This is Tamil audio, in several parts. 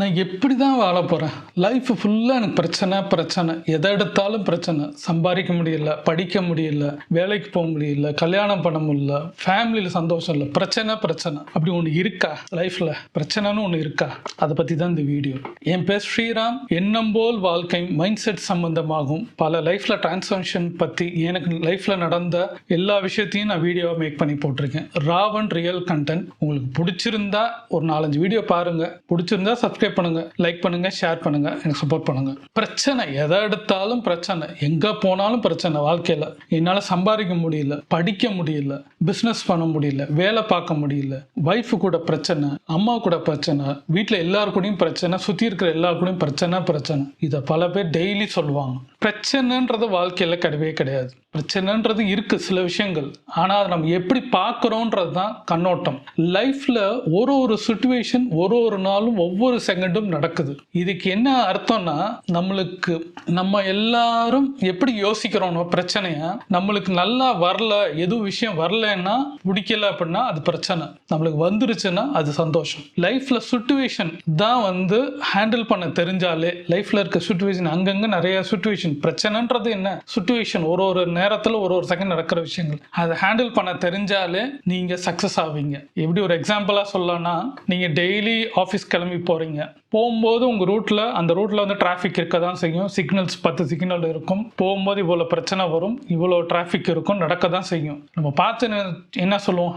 நான் எப்படி தான் வாழ போகிறேன்? லைஃப் ஃபுல்லாக எனக்கு பிரச்சனை. எதை எடுத்தாலும் பிரச்சனை. சம்பாதிக்க முடியல, படிக்க முடியல, வேலைக்கு போக முடியல, கல்யாணம் பண்ண முடியல, ஃபேமிலியில் சந்தோஷம் இல்லை. பிரச்சனை. அப்படி ஒன்று இருக்கா லைஃப்பில்? பிரச்சனைன்னு ஒன்று இருக்கா? அதை பற்றி தான் இந்த வீடியோ. என் பேர் ஸ்ரீராம். எண்ணம் போல் வாழ்க்கை மைண்ட் செட் சம்பந்தமாகும் பல லைஃப்பில் டிரான்ஸ்ஃபர்மேஷன் பற்றி எனக்கு லைஃப்பில் நடந்த எல்லா விஷயத்தையும் நான் வீடியோவை மேக் பண்ணி போட்டிருக்கேன். Raavan real content. உங்களுக்கு பிடிச்சிருந்தா ஒரு 4-5 வீடியோ பாருங்கள். பிடிச்சிருந்தா சப்ஸ்கிரைப் பண்ணுங்க, லைக் பண்ணுங்க, ஷேர் பண்ணுங்க, எனக்கு சப்போர்ட் பண்ணுங்க. பிரச்சனை எதை எடுத்தாலும் பிரச்சனை, எங்க போனாலும் பிரச்சனை. வாழ்க்கையில என்னால சம்பாதிக்க முடியல, படிக்க முடியல, பிசினஸ் பண்ண முடியல, வேலை பார்க்க முடியல, வைஃப் கூட பிரச்சனை, அம்மா கூட பிரச்சனை, வீட்டில் எல்லாருக்கூடையும் பிரச்சனை, சுத்தி இருக்கிற எல்லாருக்கூடையும் பிரச்சனை. இதை பல பேர் டெய்லி சொல்லுவாங்க. பிரச்சனைன்றது வாழ்க்கையில கிடையவே கிடையாது. பிரச்சனைன்றது இருக்கு சில விஷயங்கள், ஆனா அதை நம்ம எப்படி பார்க்கிறோன்றது தான் கண்ணோட்டம். லைஃப்ல ஒரு சுச்சுவேஷன் ஒரு நாளும் ஒவ்வொரு செகண்டும் நடக்குது. இதுக்கு என்ன அர்த்தம்னா, நம்ம எல்லாரும் எப்படி யோசிக்கிறோம் பிரச்சனைய, நம்மளுக்கு நல்லா வரல, எதுவும் விஷயம் வரலன்னா பிடிக்கல அப்படின்னா அது பிரச்சனை, நம்மளுக்கு வந்துருச்சுன்னா அது சந்தோஷம். லைஃப்ல சுச்சுவேஷன் தான் ஹேண்டில் பண்ண தெரிஞ்சாலே, லைஃப்ல இருக்க சுச்சுவேஷன் அங்கங்க நிறைய சுச்சுவேஷன். பிரச்சனைன்றது என்ன? சுச்சுவேஷன் ஒரு நேரத்தில் ஒரு செகண்ட் நடக்கிற விஷயங்கள். அதை ஹேண்டில் பண்ண தெரிஞ்சாலே நீங்க சக்சஸ் ஆவீங்க. எப்படி ஒரு எக்ஸாம்பிளா சொல்லலாம்னா, நீங்க டெய்லி ஆஃபீஸ் கிளம்பி போறீங்க. போகும்போது உங்க அந்த ரூட்ல டிராஃபிக் இருக்க தான் செய்யும். சிக்னல்ஸ் 10 சிக்னல் இருக்கும். போகும்போது இவ்வளோ பிரச்சனை வரும், இவ்வளோ டிராஃபிக் இருக்கும், நடக்க தான் செய்யும். நம்ம பார்த்து என்ன சொல்லுவோம்?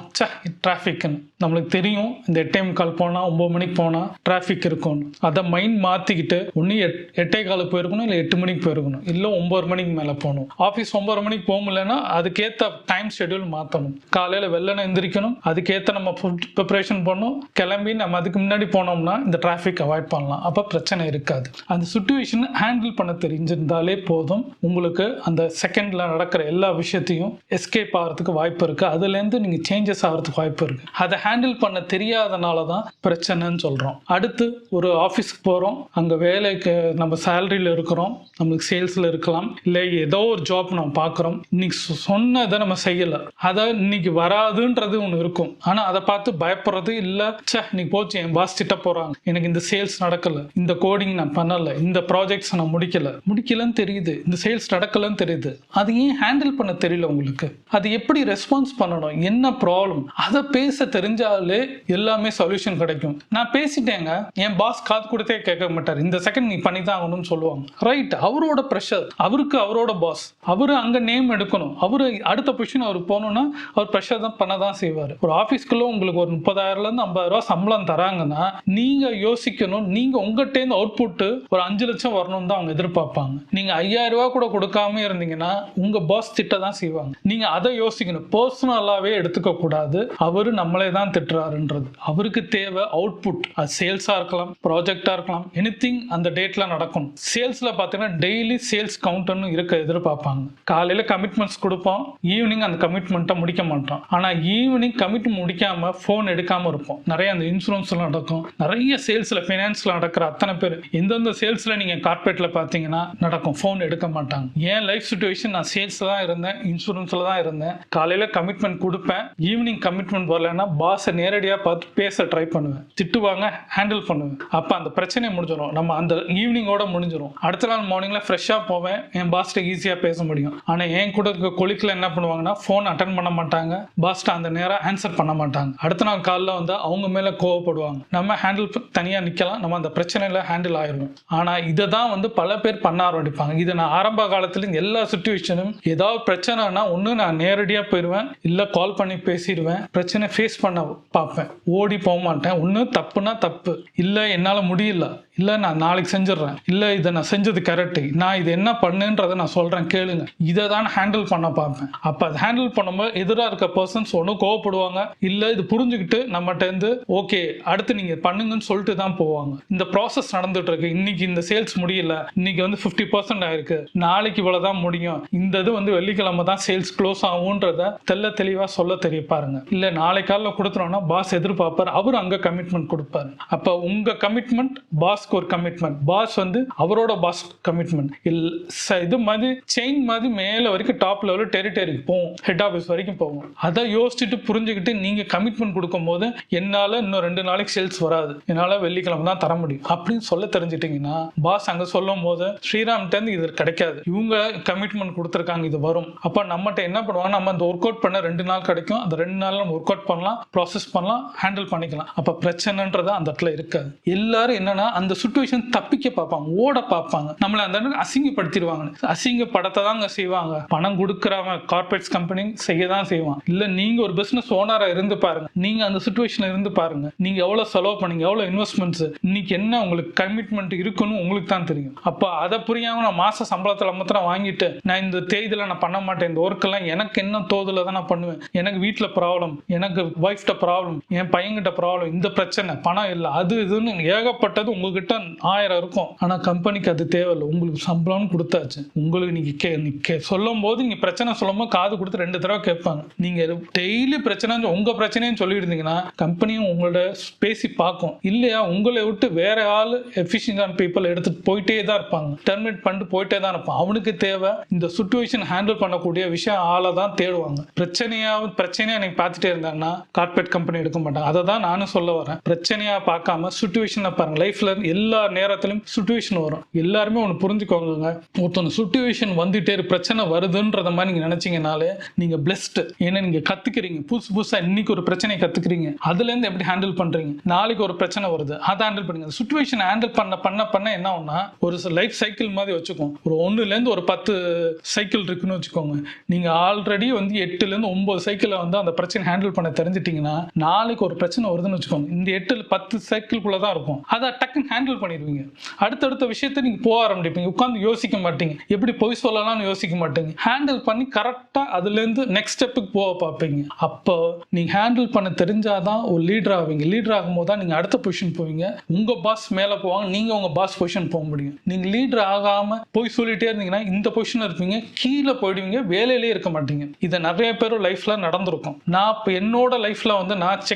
டிராஃபிக்னு நம்மளுக்கு தெரியும். இந்த 8:45 போனால் 9 மணிக்கு போனால் டிராஃபிக் இருக்கும். அதை மைண்ட் மாற்றிக்கிட்டு ஒன்று 8:15 போயிருக்கணும், இல்லை 8 மணிக்கு போயிருக்கணும், இல்லை 9 மணிக்கு மேலே போகணும். ஆஃபீஸ் 9 மணிக்கு போக முடியலன்னா அதுக்கேற்ற டைம் ஷெட்யூல் மாற்றணும். காலையில் வெள்ளனை எந்திரிக்கணும், அதுக்கேற்ற நம்ம ஃபுட் ப்ரிப்பரேஷன் பண்ணணும். கிளம்பி நம்ம அதுக்கு முன்னாடி போனோம்னா இந்த டிராஃபிக் அவாய்ட் பண்ணலாம். அப்போ பிரச்சனை இருக்காது. அந்த சுச்சுவேஷன் ஹேண்டில் பண்ண தெரிஞ்சிருந்தாலே போதும். உங்களுக்கு அந்த செகண்ட்ல நடக்கிற எல்லா விஷயத்தையும் எஸ்கேப் ஆகிறதுக்கு வாய்ப்பு இருக்கு. அதுலேருந்து நீங்க சேஞ்சஸ் ஆகிறதுக்கு வாய்ப்பு இருக்கு. அதை ஹேண்டில் பண்ண தெரியாதனால தான் பிரச்சனைன்னு சொல்றோம். அடுத்து ஒரு ஆஃபீஸ்க்கு போறோம், அங்க வேலைக்கு நம்ம சேலரியில் இருக்கிறோம், நம்மளுக்கு சேல்ஸ்ல இருக்கலாம், இல்லை ஏதோ ஒரு ஜாப் நம்ம பார்க்குறோம். இன்னைக்கு சொன்னதை நம்ம செய்யல, அதை இன்னைக்கு வராதுன்றது ஒன்று இருக்கும். ஆனா அதை பார்த்து பயப்படுறது இல்லை. இன்னைக்கு போச்சு, என் பாஸ் திட்ட போறாங்க, எனக்கு இந்த சேல்ஸ் நடக்கல, இந்த கோடிங் நான் பண்ணல, இந்த ப்ராஜெக்ட்ஸ் நான் முடிக்கலன்னு தெரியுது, இந்த சேல்ஸ் நடக்கலன்னு தெரியுது. அது ஏன் ஹேண்டில் பண்ண தெரியல உங்களுக்கு? அது எப்படி ரெஸ்பான்ஸ் பண்ணணும், என்ன ப்ராப்ளம், அதை பேச தெரிஞ்சாலே எல்லாமே சொல்யூஷன் கிடைக்கும். நான் பேசிட்டேங்க, என் பாஸ் காது கொடுத்தே கேட்க மாட்டார், இந்த செகண்ட் நீ பண்ணி தான் ஆகணும்னு சொல்லுவாங்க. ரைட், அவரோட ப்ரெஷர், அவரோட பாஸ், அவரு அங்க நேம் எடுக்கணும், அவரு அடுத்த பொசிஷன் அவர் போகணும்னா அவர் ப்ரெஷர் தான் பண்ண தான் செய்வார். ஒரு ஆஃபீஸ்க்குள்ள உங்களுக்கு ஒரு 30,000 50,000 சம்பளம் தராங்கன்னா நீங்க யோசிக்கணும், நீங்க உங்ககிட்ட அவுட்புட் ஒரு 5 லட்சம் வரணும் தான் அவங்க எதிர்பார்ப்பாங்க. நீங்க 5,000 ரூபாய் கூட கொடுக்காம இருந்தீங்கன்னா உங்க பாஸ் திட்ட தான் செய்வாங்க. நீங்க அதை யோசிக்கணும். பர்சனலாவே எடுத்துக்க கூடாது, அவரு நம்மளே தான் திட்டுறாருன்றது. அவருக்கு தேவை அவுட்புட். அது சேல்ஸா இருக்கலாம், ப்ராஜெக்டா இருக்கலாம், எனிதிங் அந்த டேட்ல நடக்கணும். சேல்ஸ்ல பாத்தீங்கன்னா டெய்லி சேல்ஸ் கவுண்ட்னு இருக்க எதிர்பார்ப்பாங்க. காலையில கமிட்மெண்ட்ஸ் கொடுப்போம், ஈவினிங் அந்த கமிட்மெண்ட்டை முடிக்க மாட்டோம். ஆனா ஈவினிங் கமிட்மெண்ட் முடிக்காம போன் எடுக்காம இருப்போம். நிறைய அந்த இன்சூரன்ஸ்ல நடக்கும், நிறைய சேல்ஸ்ல ஃபைனான்ஸ்ல நடக்கிற அத்தனை பேர் எந்தெந்த சேல்ஸ்ல நீங்க கார்பரேட்ல பாத்தீங்கன்னா நடக்கும், போன் எடுக்க மாட்டாங்க. ஏன் லைஃப் சிச்சுவேஷன், நான் சேல்ஸ்ல தான் இருந்தேன், இன்சூரன்ஸ்ல தான் இருந்தேன். காலையில கமிட்மெண்ட் கொடுப்பேன், ஈவினிங் கமிட்மெண்ட் வரலன்னா பாஸை நேரடியா பார்த்து பேச ட்ரை பண்ணுவேன், திட்டுவாங்க, ஹேண்டில் பண்ணுவேன். அப்ப அந்த பிரச்சனை முடிஞ்சிடும், நம்ம அந்த ஈவினிங்கோட முடிஞ்சிடும். அடுத்த நாள் மார்னிங்ல ஃப்ரெஷ்ஷா போவேன், என் பாஸ்ட ஈஸியா பேச முடியும். ஆனா என் கூட இருக்க கொலிக்ல என்ன பண்ணுவாங்கன்னா போன் அட்டன் பண்ண மாட்டாங்க, பாஸ்ட அந்த நேரம் ஆன்சர் பண்ண மாட்டாங்க. அடுத்த நாள் காலைல அவங்க மேல கோவப்படுவாங்க. நம்ம ஹேண்டில் தனியா நிக்கலாம், நம்ம அந்த பிரச்சனையில ஹேண்டில் ஆயிரும். ஆனா இதை தான் பல பேர் பண்ண ஆரம்பிப்பாங்க. இதை நான் ஆரம்ப காலத்துல எல்லா சிச்சுவேஷனும் ஏதாவது பிரச்சனைனா ஒண்ணு நான் நேரடியா போயிடுவேன், இல்ல கால் பண்ணி பேசிடுவேன், பிரச்சனை ஃபேஸ் பண்ண பார்ப்பேன், ஓடி போக மாட்டேன். ஒண்ணு தப்புனா தப்பு, இல்ல என்னால முடியல, இல்ல நான் நாளைக்கு செஞ்சிடறேன், இல்ல இதை நான் செஞ்சது கரெக்ட், நான் இது என்ன பண்ணுன்றதை நான் சொல்றேன் கேளுங்க, இதை தான் ஹேண்டில் பண்ண பார்ப்பேன். அப்ப அதை ஹேண்டில் பண்ணும்போது எதிராக இருக்க பர்சன்ஸ் ஒண்ணு கோவப்படுவாங்க, இல்ல இது புரிஞ்சுக்கிட்டு நம்மகிட்ட இருந்து ஓகே அடுத்து நீங்க பண்ணுங்கன்னு சொல்லிட்டு தான் போவாங்க. இந்த ப்ராசஸ் நடந்துட்டு இருக்கு. இன்னைக்கு இந்த சேல்ஸ் முடியல, இன்னைக்கு 50% ஆயிருக்கு, நாளைக்கு இவ்வளவுதான் முடியும், இந்த இது வெள்ளிக்கிழமை தான் சேல்ஸ் க்ளோஸ் ஆகும்ன்றத தெளிவா சொல்ல தெரிய பாருங்க. இல்ல நாளை காலைல நடத்துறோம்னா பாஸ் எதிர்பார்ப்பார், அவரு அங்க கமிட்மெண்ட் கொடுப்பாரு. அப்ப உங்க கமிட்மெண்ட் பாஸ்க்கு ஒரு கமிட்மெண்ட், பாஸ் வந்து அவரோட பாஸ் கமிட்மெண்ட் இது மாதிரி செயின் மாதிரி மேல வரைக்கும் டாப் லெவல் டெரிட்டரிக்கு போகும், ஹெட் ஆஃபீஸ் வரைக்கும் போகும். அதை யோசிச்சுட்டு புரிஞ்சுக்கிட்டு நீங்க கமிட்மெண்ட் கொடுக்கும் போது என்னால இன்னும் 2 நாளைக்கு சேல்ஸ் வராது, என்னால வெள்ளிக்கிழமை தான் தர முடியும் அப்படின்னு சொல்ல தெரிஞ்சிட்டீங்கன்னா பாஸ் அங்க சொல்லும் போது ஸ்ரீராம்கிட்ட இருந்து இது கிடைக்காது, இவங்க கமிட்மெண்ட் கொடுத்துருக்காங்க, இது வரும். அப்ப நம்மகிட்ட என்ன பண்ணுவாங்க, நம்ம அந்த ஒர்க் அவுட் பண்ண 2 நாள் கிடைக்கும், அந்த 2 நாள் நம்ம ஒர்க் அவுட் பண்ணலாம், ப்ராசஸ் பண்ணலாம், ஹேண்டில் பண்ணிக்கலாம். அப்ப பிரச்சனைன்றது அந்த இடத்துல இருக்காது. எல்லாரும் என்னன்னா அந்த சுச்சுவேஷன் தப்பிக்க பார்ப்பாங்க, ஓட பார்ப்பாங்க, நம்மள அந்த அசிங்கப்படுத்திடுவாங்க. அசிங்கப்படத்தை தாங்க செய்வாங்க. பணம் கொடுக்குறவங்க கார்பரேட்ஸ் கம்பெனி செய்ய தான் செய்வான். இல்ல நீங்க ஒரு பிசினஸ் ஓனரா இருந்து பாருங்க, நீங்க அந்த சுச்சுவேஷன்ல இருந்து பாருங்க, நீங்க எவ்வளவு செலவு பண்ணீங்க, எவ்வளவு இன்வெஸ்ட்மெண்ட்ஸ், இன்னைக்கு என்ன உங்களுக்கு கமிட்மெண்ட் இருக்குன்னு உங்களுக்கு தான் தெரியும். அப்ப அதை புரியாம நான் மாச சம்பளத்துல மாத்திரம் வாங்கிட்டு நான் இந்த தேதியில நான் பண்ண மாட்டேன், இந்த ஒர்க் எல்லாம் எனக்கு என்ன தோதுல தான் நான் பண்ணுவேன், எனக்கு வீட்டுல ப்ராப்ளம், எனக்கு ஒய்ஃப்ட ப்ராப்ளம், என் பையன்கிட்ட ப்ராப்ளம், இந்த பிரச்சனை, பணம் இல்லை, அது இதுன்னு ஏகப்பட்டது உங்ககிட்ட 1000 இருக்கும். ஆனா கம்பெனிக்கு அது தேவையில்லை, உங்களுக்கு சம்பளம்னு கொடுத்தாச்சு. உங்களுக்கு நீங்க சொல்லும் போது, நீங்க பிரச்சனை சொல்லும் போது காது கொடுத்து 2 தடவை கேட்பாங்க. நீங்க டெய்லி பிரச்சனை உங்க பிரச்சனைன்னு சொல்லி இருந்தீங்கன்னா கம்பெனியும் உங்களோட பேசி பார்க்கும். இல்லையா உங்களை விட்டு வேற ஆள் எஃபிஷியன்டான பீப்புள் எடுத்துட்டு போயிட்டே தான் இருப்பாங்க, டெர்மினேட் பண்ணிட்டு போயிட்டே தான் இருப்பான். அவனுக்கு தேவை இந்த சுச்சுவேஷன் ஹேண்டில் பண்ணக்கூடிய விஷயம் ஆளை தான் தேடுவாங்க. பிரச்சனையா நீங்க பார்த்துட்டே இருந்தாங்கன்னா கார்பரேட் கம்பெனி எடுக்க மாட்டாங்க. அதை தான் நானும் சொல்ல வரேன். பிரச்சனையா பார்க்காம சுச்சுவேஷனை பாருங்க. லைஃப்ல எல்லா நேரத்திலும் சுச்சுவேஷன் வரும். எல்லாருமே ஒன்று புரிஞ்சுக்கோங்க, ஒருத்தவங்க சுச்சுவேஷன் வந்துட்டே பிரச்சனை வருதுன்றத மாதிரி நீங்க நினைச்சீங்கனாலே நீங்க பிளெஸ்ட். ஏன்னா நீங்க கத்துக்கிறீங்க, புதுசா இன்னைக்கு ஒரு பிரச்சனையை கத்துக்கிறீங்க, அதுல இருந்து எப்படி ஹேண்டில் பண்றீங்க. நாளைக்கு ஒரு பிரச்சனை வருது, அதை ஹேண்டில் பண்ணுங்க. சுச்சுவேஷன் ஹேண்டில் பண்ண என்ன ஆகும்னா ஒரு லைஃப் சைக்கிள் மாதிரி வச்சுக்கோங்க. ஒரு 1ல இருந்து ஒரு 10 சைக்கிள் இருக்குன்னு வச்சுக்கோங்க. நீங்க ஆல்ரெடி வந்து 8ல இருந்து 9 சைக்கிளை வந்து அந்த பிரச்சனை ஹேண்டில் பண்ண தெரிஞ்சிட்டீங்கன்னா நாளைக்கு ஒரு பிரச்சனை வருதுன்னு வச்சுக்கோங்க, இந்த 8 10 சைக்கிள்குள்ள தான் இருக்கும், அதை டக்குன்னு ஹேண்டில் பண்ணிடுவீங்க. அடுத்தடுத்த விஷயத்த நீங்க போக ஆரம்பிப்பீங்க, உட்காந்து யோசிக்க மாட்டீங்க, எப்படி பொய் சொல்லலாம்னு யோசிக்க மாட்டீங்க, ஹேண்டில் பண்ணி கரெக்டா அதுல இருந்து நெக்ஸ்ட் ஸ்டெப்புக்கு போக பார்ப்பீங்க. அப்போ நீங்க ஹேண்டில் பண்ண தெரிஞ்சாதான் ஒரு லீடர் ஆவீங்க. லீடர் ஆகும்போது தான் நீங்க அடுத்த பொசிஷன் போவீங்க, உங்க பாஸ் மேல போவாங்க, நீங்க உங்க பாஸ் பொசிஷன் போக முடியும். நீங்க லீடர் ஆகாம போய் சொல்லிட்டே இருந்தீங்கன்னா இந்த பொசிஷன்ல இருப்பீங்க, கீழே போயிடுவீங்க, வேலையிலே இருக்க மாட்டீங்க. இதை நிறைய பேர் லைஃப்ல நடந்திருக்கும். நான் இப்போ என்னோட லைஃப்ல வந்து நான்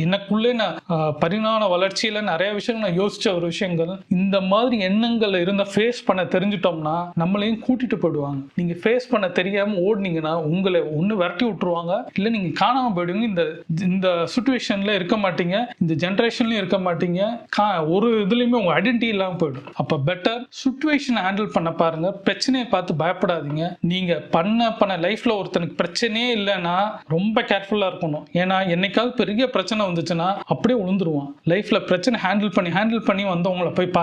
எனக்குள்ளே நான் பரிணாம வளர்ச்சியில நிறைய விஷயங்கள் நான் யோசிச்ச ஒரு விஷயங்கள், இந்த மாதிரி எண்ணங்கள் இருந்த ஃபேஸ் பண்ண தெரிஞ்சிட்டோம்னா நம்மளையும் கூட்டிட்டு போயிடுவாங்க. நீங்க ஃபேஸ் பண்ண தெரியாம ஓடுனீங்கன்னா உங்களை ஒண்ணு விரட்டி விட்டுருவாங்க, இல்ல நீங்க காணாம போயிடுவீங்க. இந்த சிச்சுவேஷன்ல இருக்க மாட்டீங்க, இந்த ஜெனரேஷன்லயும் இருக்க மாட்டீங்க, ஒரு இதுலயுமே உங்க ஐடென்டிட்டி இல்லாம போயிடும். அப்ப பெட்டர் சிச்சுவேஷன் ஹேண்டில் பண்ண பாருங்க. பிரச்சனையை பார்த்து பயப்படாதீங்க. நீங்க பண்ண லைஃப்ல ஒருத்தனுக்கு பிரச்சனையே இல்லைன்னா ரொம்ப கேர்ஃபுல்லா இருக்கணும். ஏன்னா என்னைக்காவது பெரிய பிரச்சனை வந்துச்சுன்னா அப்படியே விழுந்துருவான். லைஃப்ல பிரச்சனை ஹேண்டில் பண்ணி வந்தவங்களை போய்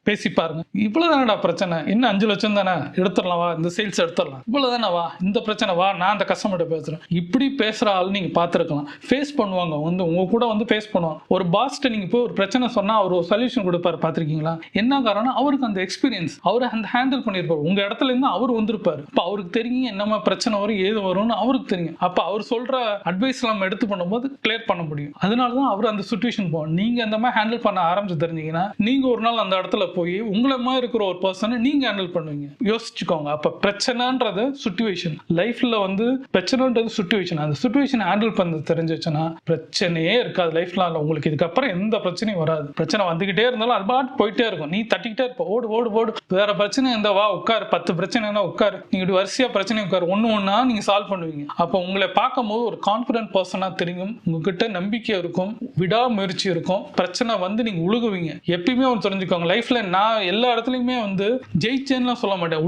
பேசி பாருங்க. இவ்வளவுதானடா பிரச்சனை, என்ன 5 லட்சம் தானே, எடுத்துடலாம் வா, இந்த சேல்ஸ் எடுத்துடலாம், இவ்வளவுதானே வா, இந்த பிரச்சனை வா, நான் அந்த கஸ்டமர்கிட்ட பேசுறேன், இப்படி பேசுற ஆள் நீங்க பார்த்துருக்கலாம். ஃபேஸ் பண்ணுவாங்க, வந்து உங்க கூட வந்து ஃபேஸ் பண்ணுவாங்க. ஒரு பாஸ்ட்ட நீங்க போய் ஒரு பிரச்சனை சொன்னா அவர் ஒரு சொல்யூஷன் கொடுப்பாரு, பார்த்திருக்கீங்களா? என்ன காரணம், அவருக்கு அந்த எக்ஸ்பீரியன்ஸ், அவர் அந்த ஹேண்டில் பண்ணிருப்பாரு. உங்க இடத்துல இருந்து அவர் வந்திருப்பாரு. அப்ப அவருக்கு தெரியும் என்னமா பிரச்சனை வரும், ஏது வரும்னு அவருக்கு தெரியும். அப்ப அவர் சொல்ற அட்வைஸ் நம்ம எடுத்து பண்ணும்போது கிளியர் பண்ண முடியும். அதனாலதான் அவர் அந்த சிச்சுவேஷன் போகும். நீங்க அந்த மாதிரி ஹேண்டில் பண்ண ஆரம்பிச்சு தெரிஞ்சீங்கன்னா நீங்க ஒரு நாள் அந்த இடத்துல போய் உங்களை மாதிரி இருக்கிற ஒரு பர்சனை நீங்க ஹேண்டில் பண்ணுவீங்க. யோசிச்சுக்கோங்க. அப்ப பிரச்சனைன்றது சிச்சுவேஷன், லைஃப்ல வந்து பிரச்சனைன்றது சிச்சுவேஷன். அந்த சிச்சுவேஷன் ஹேண்டில் பண்ண தெரிஞ்சிச்சுன்னா பிரச்சனையே இருக்காது லைஃப்ல. உங்களுக்கு இதுக்கப்புறம் எந்த பிரச்சனையும் வராது. பிரச்சனை வந்துகிட்டே இருந்தாலும் அது பாட்டு போயிட்டே இருக்கும், நீ தட்டிக்கிட்டே இருப்ப, ஓடு. வேற பிரச்சனை இருந்தா வா உட்காரு, 10 பிரச்சனைனா உட்காரு, நீங்க வரிசையா பிரச்சனை உட்காரு, ஒண்ணா நீங்க சால்வ் பண்ணுவீங்க. அப்ப உங்களை பார்க்கும் போது ஒரு கான்பிடன்ட் பர்சனா தெரியும், உங்ககிட்ட நம்பிக்கை இருக்கும், விடாமுயற்சி இருக்கும். பிரச்சனை வந்து நீங்க உழுகுவீங்க. எப்பயுமே ஒன்று தெரிஞ்சுக்கோங்க, லைஃப்ல நான் எல்லா இடத்துலயுமே வந்து ஜெயிச்சேன்னு சொல்ல மாட்டேன்.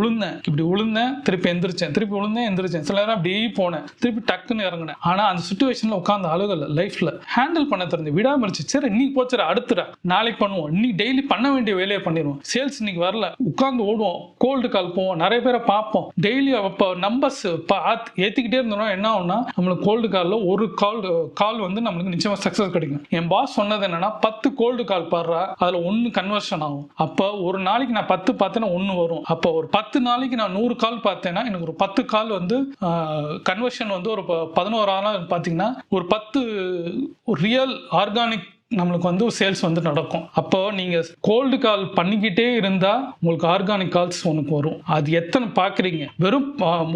இப்படி உளுந்தேன், திருப்பி எந்திரிச்சேன், திருப்பி உளுந்தேன், எந்திரிச்சேன், சில நேரம் அப்படியே போனேன், திருப்பி டக்குன்னு இறங்கினேன். ஆனா அந்த சிச்சுவேஷன்ல உட்கார்ந்து அழுகல. லைஃப்ல ஹேண்டில் பண்ண தெரிஞ்சு விடாமுயற்சி. சரி இன்னைக்கு போச்சுற, அடுத்துடா நாளைக்கு பண்ணுவோம், இன்னைக்கு டெய்லி பண்ண வேண்டிய வேலையை பண்ணிடுவோம். சேல்ஸ் இன்னைக்கு வரல, உட்கார்ந்து ஓடுவோம், கோல்டு கால் போவோம், நிறைய பேரை பார்ப்போம், டெய்லி நம்பர்ஸ் ஏத்திக்கிட்டே இருந்தோம்னா என்ன ஆகும்னா நம்மளுக்கு கோல்டு கால்ல ஒரு கால் வந்து நம்மளுக்கு நிச்சயமா சக்சஸ் கிடைக்கும். என் பாஸ் சொன்னது என்னன்னா 10 கோல்டு கால் பாடுறா, அதுல 1 கன்வர்ஷன் ஆகும். அப்ப ஒரு நாளைக்கு நான் 10 பார்த்தேன்னா 1 வரும். அப்போ ஒரு 10 நாளைக்கு நான் 100 கால் பார்த்தேன்னா எனக்கு ஒரு 10 கால் வந்து கன்வர்ஷன் வந்து ஒரு 11 பார்த்தீங்கன்னா ஒரு 10 ரியல் ஆர்கானிக் நம்மளுக்கு வந்து சேல்ஸ் வந்து நடக்கும். அப்போ நீங்கள் கோல்டு கால் பண்ணிக்கிட்டே இருந்தால் உங்களுக்கு ஆர்கானிக் கால்ஸ் உனக்கு வரும். அது எத்தனை பார்க்குறீங்க? வெறும்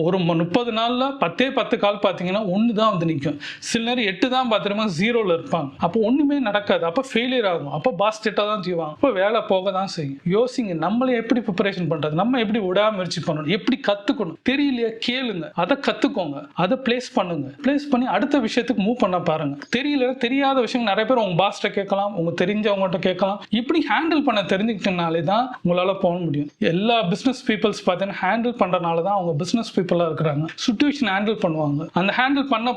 ஒரு 30 நாளில் 10 கால் பார்த்தீங்கன்னா 1 தான் வந்து நிற்கும். சில நேரம் 8 தான் பார்த்துருமா 0ல் இருப்பாங்க. அப்போ ஒன்றுமே நடக்காது. அப்போ ஃபெயிலியர் ஆகும். அப்போ பாஸ் திட்டாக தான் செய்வாங்க. அப்போ வேலை போக தான் செய்யும். யோசிங்க, நம்மளை எப்படி ப்ரிப்பரேஷன் பண்ணுறது, நம்ம எப்படி விடாமுயற்சி பண்ணணும், எப்படி கற்றுக்கணும், தெரியலையா கேளுங்க, அதை கற்றுக்கோங்க, அதை பிளேஸ் பண்ணுங்க, பிளேஸ் பண்ணி அடுத்த விஷயத்துக்கு மூவ் பண்ண பாருங்க. தெரியல தெரியாத விஷயம் நிறைய பேர் உங்க பாஸ்ட்ட கேட்கலாம், உங்க தெரிஞ்சவங்ககிட்ட கேட்கலாம். இப்படி ஹேண்டில் பண்ண தெரிஞ்சுக்கிட்டனாலே தான் உங்களால போக முடியும். எல்லா பிசினஸ் பீப்புள்ஸ் பார்த்தீங்கன்னா ஹேண்டில் பண்றதுனால தான் அவங்க பிசினஸ் பீப்புளா இருக்கிறாங்க. சுச்சுவேஷன் ஹேண்டில் பண்ணுவாங்க. அந்த ஹேண்டில் பண்ண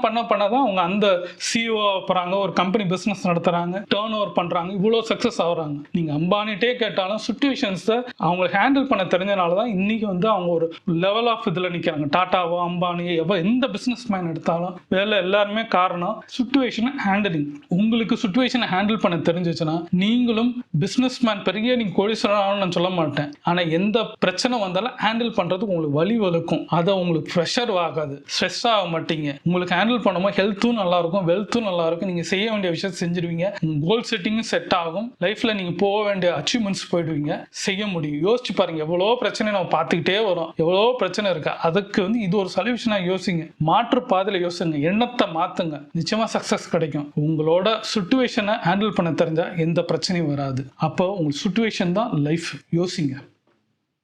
தான் அவங்க அந்த சிஓ போறாங்க, ஒரு கம்பெனி பிசினஸ் நடத்துறாங்க, டர்ன் ஓவர் பண்றாங்க, இவ்வளோ சக்சஸ் ஆகுறாங்க. நீங்க அம்பானிட்டே கேட்டாலும் சுச்சுவேஷன்ஸை அவங்க ஹேண்டில் பண்ண தெரிஞ்சனால தான் இன்னைக்கு வந்து அவங்க ஒரு லெவல் ஆஃப் இதில் நிற்கிறாங்க. டாட்டாவோ அம்பானியோ எந்த பிசினஸ் மேன் எடுத்தாலும் வேலை எல்லாருமே காரணம் சுச்சுவேஷன் ஹேண்டிலிங். உங்களுக்கு சுச்சுவேஷனை ஹேண்டில் பண்ண தெரிஞ்சிச்சுன்னா நீங்களும் பிசினஸ் மேன் பெரிய நீங்க கோடீஸ்வரன் நான் சொல்ல மாட்டேன், ஆனா எந்த பிரச்சனை வந்தாலும் ஹேண்டில் பண்றதுக்கு உங்களுக்கு வழி வலுக்கும். அதை உங்களுக்கு ப்ரெஷர் ஆகாது, ஸ்ட்ரெஸ் ஆக மாட்டீங்க. உங்களுக்கு ஹேண்டில் பண்ணும்போது ஹெல்த்தும் நல்லா இருக்கும், வெல்த்தும் நல்லா இருக்கும். நீங்க செய்ய வேண்டிய விஷயத்தை செஞ்சிருவீங்க. கோல் செட்டிங்கும் செட் ஆகும். லைஃப்ல நீங்க போக வேண்டிய அச்சீவ்மெண்ட்ஸ் போயிடுவீங்க, செய்ய முடியும். யோசிச்சு பாருங்க, எவ்வளோ பிரச்சனை நம்ம பார்த்துக்கிட்டே வரோம், எவ்வளோ பிரச்சனை இருக்கு. அதுக்கு வந்து இது ஒரு சொல்யூஷனா யோசிங்க, மாற்று பாதையில யோசிங்க, எண்ணத்தை மாத்துங்க, நிச்சயமா சக்சஸ் கிடைக்கும். உங்களோட சுச்சுவேஷனை ஹேண்டில் பண்ண தெரிஞ்சா எந்த பிரச்சனையும் வராது. அப்போ உங்க சுச்சுவேஷன் தான் லைஃப். யோசிங்க.